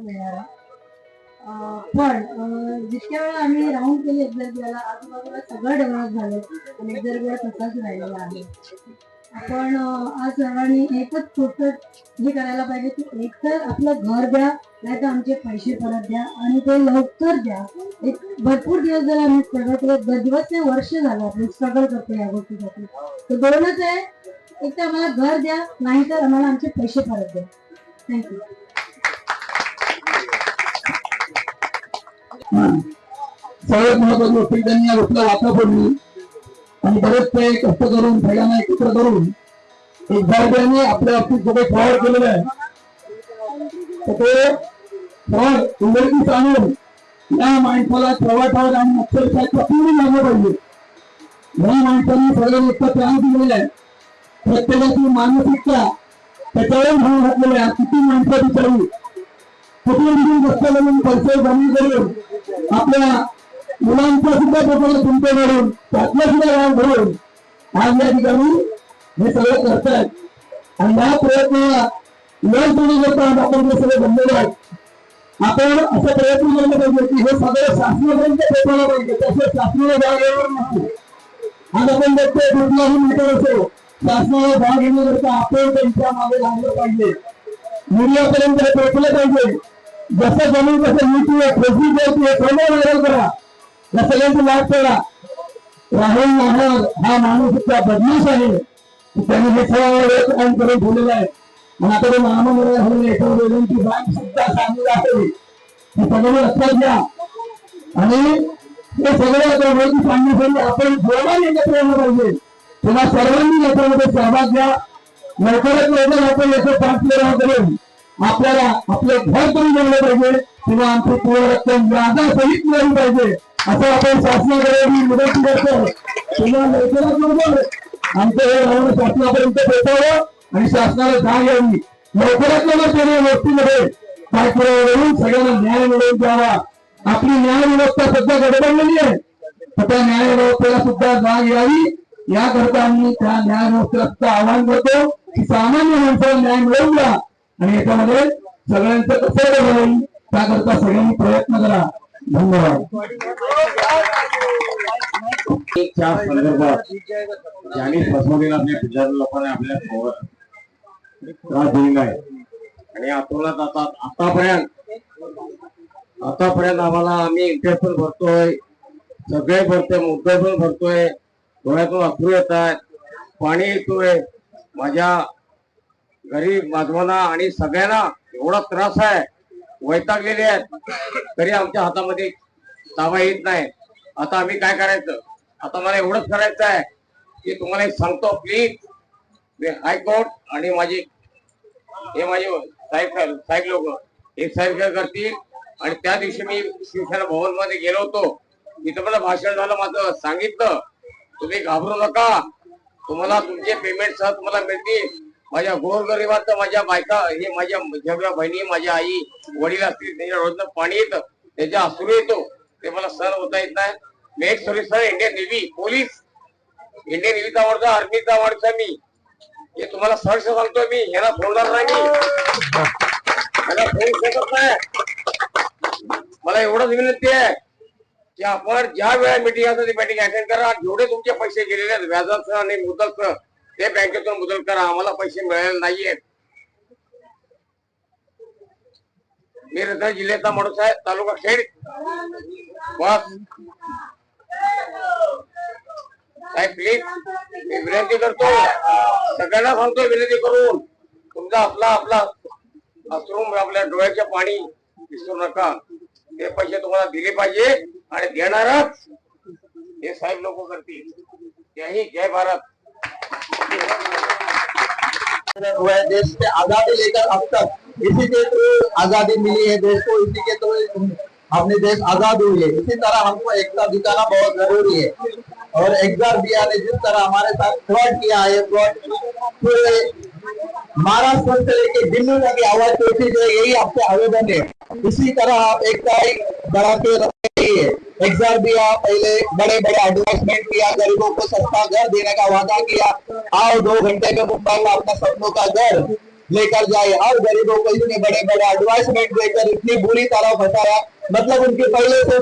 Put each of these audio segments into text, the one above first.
मिळणार आहे. पण जितक्या वेळा आम्ही राऊंड केले एक्झरबियाला आजूबाजूला सगळं डेव्हलप झालं आणि एक्झरबिया तसाच राहिलेला आहे. आपण आज सर्वांनी एकच छोटं हे करायला पाहिजे की एक तर आपलं घर द्या, नाही तर आमचे पैसे परत द्या आणि ते लवकर द्या. एक भरपूर दिवस झाले आम्ही स्ट्रगल करत, दिवस ते वर्ष झालं आपण स्ट्रगल करतो या गोष्टीसाठी. तर दोनच आहे, एक तर आम्हाला घर द्या, नाही तर आम्हाला आमचे पैसे परत द्या. थँक्यू. सगळ्यात महत्वाची गोष्ट त्यांनी या गोष्टीला वाचा फोडली आणि बरेच काही कष्ट करून सगळ्यांना एकत्र करून एक भारतीयांनी आपल्या बाबतीत जो काही फ्रॉड केलेला आहे ते फ्रॉड उघडकीस आणून या माणसाला प्रवासावर आणि अक्षरशः पूर्ण लागलं पाहिजे. या माणसांनी सगळ्यांनी इतका त्रास दिलेला आहे, प्रत्येकाची मानसिकता त्याच्यावर भाव घातलेला आहे. किती माणसं बिचारी कुठून रस्ता करून पैसे जमा करून आपल्या मुलांचा सुद्धा पोटाला तुमच्या घडून त्यातला सुद्धा राग भरून आज या ठिकाणी हे सगळं करतायत. आणि या प्रयत्नाला यश देण्याकरता आपण हे सगळे बनलेले आहेत. आपण असं प्रयत्न केला पाहिजे की हे सगळं शासनापर्यंत पोहोचवलं पाहिजे, तसं शासनाला जागेवर नाही. आज आपण बघतोय कुठलाही मॅटर असो, शासनाला भाग घेण्याकरता आपण त्यांच्या मागे लागलं पाहिजे, मीडियापर्यंत पोहोचलं पाहिजे. जसं जमीन तसं नीती फेसबुक व्हायरल करा, या सगळ्यांची लाभ करा. राहुल नाहर हा माणूस इतका बदमाश आहे की त्यांनी हे सगळं काम करून ठेवलेलं आहे. आणि आता ते महामंडळ झालेली बँक सुद्धा सांगली आहे, हे सगळं लक्षात घ्या. आणि हे सगळं सांगण्यासाठी आपण सर्वांनी एकत्र यायला पाहिजे. तेव्हा सर्वांनी याच्यामध्ये सहभाग घ्या. लवकरात लवकर आपण याचं पाठपुरावा करून आपल्याला आपलं घर करून गेलं पाहिजे, किंवा आमची पूर्ण रक्कम व्याजासहित मिळाली पाहिजे असं आपण शासनाकडे विनंती करतो. तेव्हा लवकरात लवकर आमचं हे राहून शासनापर्यंत पोहोचावं आणि शासनाला जाग यावी. लवकरात लवकर त्या गोष्टीमध्ये पाठपुरावा करून सगळ्यांना न्याय मिळवून द्यावा. आपली न्याय व्यवस्था सध्या गडबडलेली आहे, तर त्या न्याय व्यवस्थेला सुद्धा जाग यावी. याकरता आम्ही त्या न्याय व्यवस्थेला सुद्धा आवाहन करतो की सामान्य माणसाला न्याय मिळवून द्या आणि याच्यामध्ये सगळ्यांचं कसं होईल त्याकरता सगळ्यांनी प्रयत्न करा. धन्यवाद. त्या संदर्भात ज्यांनी फसवलेला आपल्या बिचार लोकांना आपल्या त्रास दिलेला आहे आणि आतोलात आतापर्यंत आम्हाला आम्ही इंटरेस्ट पण भरतोय, सगळे भरतोय, मुद्दे पण भरतोय, डोळ्यातून अश्रू येत आहेत, पाणी येतोय. माझ्या गरीब बांधवांना आणि सगळ्यांना एवढा त्रास आहे, वैतागलेले आहेत, तरी आमच्या हातामध्ये ताबा येत नाही. आता आम्ही काय करायचं? आता मला एवढंच करायचं आहे की तुम्हाला एक सांगतो, प्लीज हायकोर्ट आणि माझे साहेब लोक एक साहेब काय करतील. आणि त्या दिवशी मी शिवसेना भवन मध्ये गेलो होतो, तिथं मला भाषण झालं, माझं सांगितलं तुम्ही घाबरू नका, तुम्हाला तुमचे पेमेंट सह तुम्हाला मिळतील. माझ्या गोरगरिबांचं, माझ्या बायका, हे माझ्या सगळ्या बहिणी, माझ्या आई वडील असतील, त्यांच्या रोजनं पाणी येतं, त्याच्या अश्रू येतो, ते मला सहन होता येत नाही. मी एक सर्व्हिसर, इंडियन नेव्ही पोलीस, इंडियन नेव्हीचा आवडता, आर्मीचा आवडता मी. हे तुम्हाला सहर्ष सांगतोय मी, ह्याला सोडणार नाही मी, ह्याला सोडू शकत नाही. मला एवढंच विनंती आहे की आपण ज्या वेळा मीटिंग असं मीटिंग अटेंड करा, जेवढे तुमचे पैसे गेलेले आहेत व्याजासह आणि मुदतसह ते बँकेतून मुदत करा. आम्हाला पैसे मिळालेले नाहीयेत. मी रत्नागिरी जिल्ह्याचा माणूस आहे, तालुका खेड. बस साहेब प्लीज मी विनंती करतो, सगळ्यांना सांगतो विनंती करून, तुमचा आपला अश्रू आपल्या डोळ्याचे पाणी विसरू नका. ते पैसे तुम्हाला दिले पाहिजे आणि देणारच हे साहेब लोक करतील. जय हिंद, जय भारत. देश से आजादी लेकर अब तक इसी के थ्रू आजादी मिली है देश को, इसी के थ्रू अपने देश आजाद हुई है. इसी तरह हमको एकता दिखाना बहुत जरूरी है. और एक्सरबिया ने जिस तरह हमारे साथ फ्रॉड किया है, फ्रॉड पूरे महाराष्ट्र से लेके दिल्ली तक की आवाज पहुंची है, यही आपसे आवेदन है. इसी तरह आप एकता बढ़ा के रखिए. एक्सरबिया पहले बड़े बड़े एडवर्टाइजमेंट किया, गरीबों को सस्ता घर देने का वादा किया, आओ 2 घंटे में मुंबई में अपना सपनों का घर, लेकर जाए। हर गरीबों को इतने बड़े बड़े एडवर्टाइजमेंट देकर इतनी बुरी तरह फंसाया, मतलब उनकी पहले से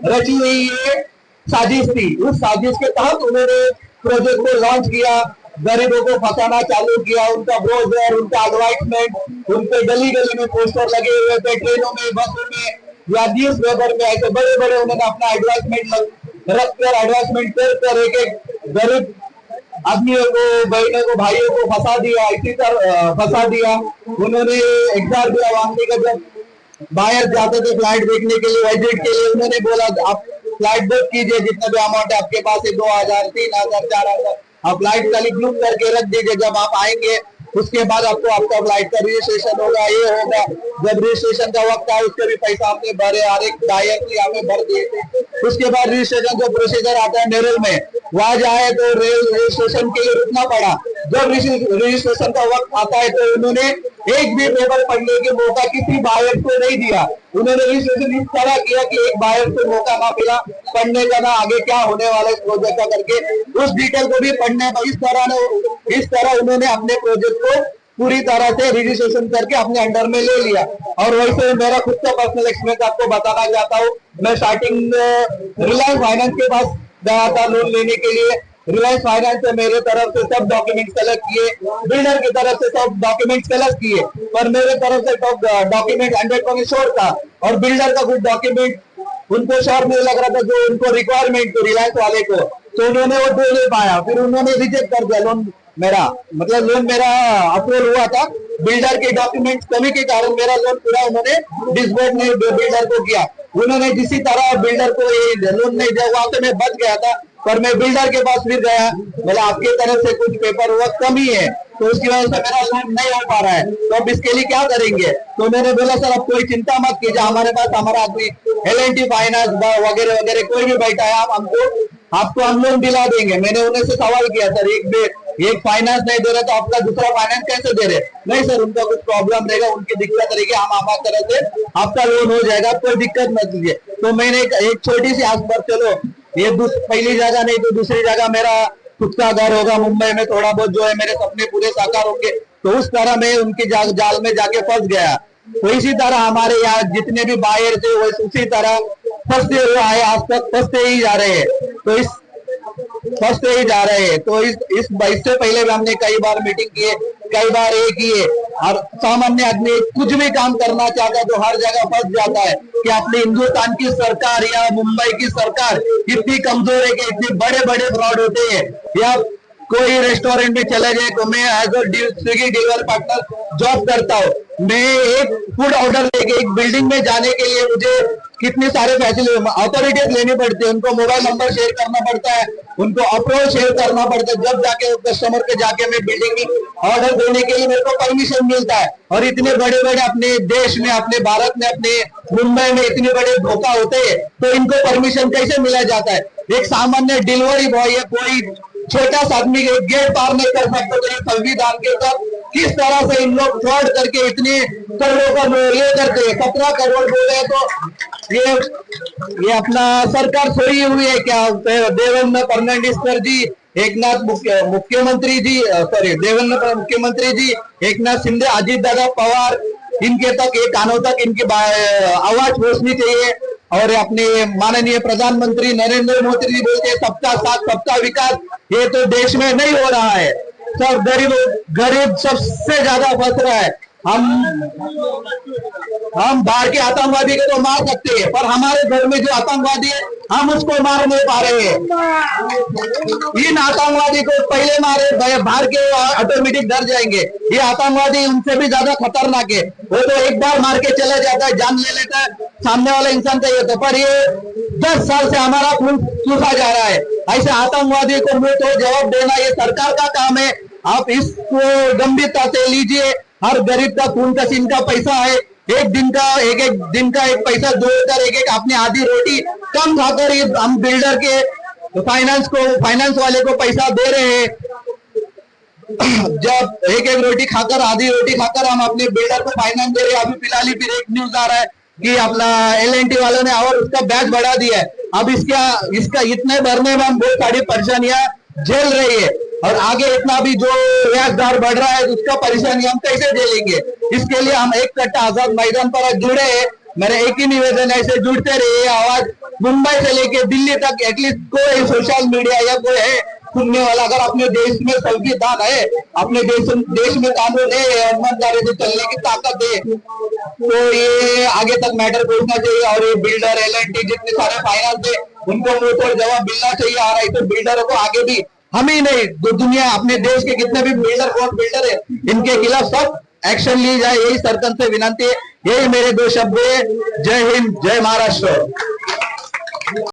रची हुई ये साजिश थी। उस साजिश के तहत उन्होंने प्रोजेक्ट को लॉन्च किया, गरीबों को फंसाना चालू किया। उनका ब्रोशर, उनका एडवर्टाइजमेंट, उनके गली गली में पोस्टर लगे हुए थे, ट्रेनों में, बसों में या न्यूज पेपर में, ऐसे बड़े बड़े उन्होंने अपना एडवर्टाइजमेंट रखकर, एडवर्टाइजमेंट कर एक एक गरीब आदमियों को, बहनों को, भाइयों को फंसा दिया। इसी तरह फंसा दिया उन्होंने। 1000 रुपया मांगने का, जब बाहर जाते थे फ्लाइट देखने के लिए, विजिट के लिए, उन्होंने बोला आप फ्लाइट बुक कीजिए, जितना भी अमाउंट है आपके पास है, 2000, 3000, 4000, आप फ्लाइट खाली बुक करके रख दीजिए। जब आप आएंगे उसके बाद आपको आपका फ्लाइट का रजिस्ट्रेशन होगा, ये होगा। जब रजिस्ट्रेशन का वक्त आया उसके भी पैसा आपने भरे, हर एक दायर की आपने भर दिए थे। उसके बाद रजिस्ट्रेशन जो प्रोसीजर आता है नेरल में, वहां जाए तो रजिस्ट्रेशन के लिए रुकना पड़ा। जब रजिस्ट्रेशन का वक्त आता है तो उन्होंने एक भी पेपर पढ़ने के मौका किसी बायर को नहीं दिया। उन्होंने रजिस्ट्रेशन इस तरह किया कि एक बायर को मौका ना मिला पढ़ने का, ना आगे क्या होने वाला इस प्रोजेक्ट का करके, उस डिटेल को भी पढ़ने का। इस तरह उन्होंने अपने प्रोजेक्ट को पूरी तरह से रजिस्ट्रेशन करके अपने अंडर में ले लिया। और वैसे मेरा खुद का पर्सनल एक्सपीरियंस आपको बताना चाहता हूँ। मैं स्टार्टिंग रिलायंस फाइनेंस के पास गया था लोन लेने के लिए। रिलायंस फाइनेंस से मेरे तरफ से सब डॉक्यूमेंट्स कलेक्ट किए, बिल्डर की तरफ से सब डॉक्यूमेंट्स कलेक्ट किए, पर मेरे तरफ से सब डॉक्यूमेंट 100% श्योर था। और बिल्डर का कुछ डॉक्यूमेंट उनको श्योर नहीं लग रहा था, जो उनको रिक्वायरमेंट थी रिलायंस वाले को, तो उन्होंने वो दे नहीं पाया। फिर उन्होंने रिजेक्ट कर दिया लोन मेरा, मतलब लोन मेरा अप्रूवल हुआ था, बिल्डर के डॉक्यूमेंट्स कमी के कारण मेरा लोन पूरा उन्होंने डिसबर्स नहीं बिल्डर को किया। उन्होंने जिसी तरह बिल्डर को ये लोन नहीं दिया, वहां से मैं बच गया था। पर मैं बिल्डर के पास फिर गया, बोला आपके तरफ से कुछ पेपर वर्क कमी है, तो उसकी वजह से मेरा लोन नहीं हो पा रहा है, तो अब इसके लिए क्या करेंगे। तो मैंने बोला सर अब कोई चिंता मत कीजिए, हमारे पास हमारा आदमी L&T फाइनेंस वगैरह वगैरह कोई भी बैठा है, आपको हम लोन दिला देंगे। मैंने उन्हें से सवाल किया सर एक फाइनेंस नहीं दे रहे तो आपका दूसरा फाइनेंस कैसे दे रहे। नहीं सर उनका कुछ प्रॉब्लम रहेगा, उनकी दिक्कत रहेगी, हम हमारी तरफ से आपका लोन हो जाएगा, कोई दिक्कत मत लीजिए। तो मैंने एक छोटी सी आस पर, चलो ये पहली जगह नहीं तो दूसरी जगह मेरा खुद का घर होगा मुंबई में, थोड़ा बहुत जो है मेरे सपने पूरे साकार होंगे। तो उस तरह मैं उनकी जाल में जाके फंस गया। तो इसी तरह हमारे यहाँ जितने भी बायर थे वो उसी तरह फंसते हुए आए, आज तक फंसते ही जा रहे हैं। तो इससे पहले भी हमने कई बार मीटिंग किए, कई बार ये किए। और सामान्य आदमी कुछ भी काम करना चाहता है तो हर जगह फंस जाता है कि अपने हिंदुस्तान की सरकार या मुंबई की सरकार इतनी कमजोर है कि इतने बड़े बड़े फ्रॉड होते हैं। या कोई रेस्टोरेंट में चले जाए, तो मैं as a Swiggy delivery partner job करता हूँ, मैं एक फूड ऑर्डर लेके एक बिल्डिंग में जाने के लिए मुझे कितने सारे फैसिलिटी अथॉरिटीज लेनी पड़ती है, उनको मोबाइल नंबर शेयर करना पड़ता है, उनको अप्रोच शेयर करना पड़ता है, जब जाके कस्टमर के जाके मैं बिल्डिंग में ऑर्डर देने के लिए मेरे को परमिशन मिलता है। और इतने बड़े बड़े अपने देश में, अपने भारत में, अपने मुंबई में इतने बड़े धोखा होते हैं, तो इनको परमिशन कैसे मिला जाता है। एक सामान्य डिलीवरी बॉय या कोई छोटा सा आदमी गेट पार नहीं कर सकता, तो ये संविधान के साथ किस तरह से इन लोग फ्रॉड करके इतने करोड़ों का ये करते हैं। 17 करोड़ बोले तो ये अपना सरकार सोई हुई है क्या। देवेंद्र फडणवीस सर जी, एकनाथ मुख्यमंत्री जी, सॉरी देवेंद्र मुख्यमंत्री जी, एकनाथ शिंदे, अजित दादा पवार, इनके तक एक कानों तक इनकी आवाज पहुंचनी चाहिए। और अपने माननीय प्रधानमंत्री नरेंद्र मोदी जी बोलते हैं सबका साथ सबका विकास, ये तो देश में नहीं हो रहा है। सब गरीब सबसे ज्यादा फंस रहा है। हम बाहर के आतंकवादी को तो मार सकते हैं, पर हमारे घर में जो आतंकवादी है हम उसको मार नहीं पा रहे हैं। इन आतंकवादी को पहले मारे, बाहर के ऑटोमेटिक डर जाएंगे। ये आतंकवादी उनसे भी ज्यादा खतरनाक है, वो तो एक बार मार के चला जाता है, जान ले लेता है सामने वाला इंसान का। तो पर ये 10 साल से हमारा खून चूसा जा रहा है। ऐसे आतंकवादी को मुंह तो जवाब देना ये सरकार का काम है। आप इसको गंभीरता से लीजिए। हर गरीब का खून का सीन का पैसा है, एक दिन का एक पैसा जोड़कर एक अपनी आधी रोटी कम खाकर हम बिल्डर के फाइनेंस वाले को पैसा दे रहे हैं। जब एक रोटी खाकर, आधी रोटी खाकर हम अपने बिल्डर को फाइनेंस दे रहे हैं। अभी फिलहाल फिर एक न्यूज आ रहा है कि अपना L&T वालों ने और उसका ब्याज बढ़ा दिया है। अब इसका इतने भरने में हम बहुत सारी परेशानियां झेल रही है, और आगे इतना भी जो ब्याज दर बढ़ रहा है उसका परेशानी हम कैसे झेलेंगे। इसके लिए हम एक कट्टा आजाद मैदान पर आज जुड़े हैं। मेरा एक ही निवेदन है, ऐसे जुड़ते रहिए। आवाज मुंबई से लेके दिल्ली तक एटलीस्ट कोई सोशल मीडिया या कोई है सुनने वाला, अगर अपने देश में संविधान है, अपने देश में कानून है, ईमानदारी से चलने की ताकत है, तो ये आगे तक मैटर पहुंचना चाहिए। और ये बिल्डर L&T जितने सारे फाइनेंस है उनको मुंह तोड़ जवाब मिलना चाहिए। आ रहा है तो बिल्डरों को आगे भी, हम ही नहीं दुनिया अपने देश के कितने भी बिल्डर है इनके खिलाफ सब एक्शन ली जाए, यही सरकार से विनती है। यही मेरे दो शब्द है। जय हिंद, जय महाराष्ट्र।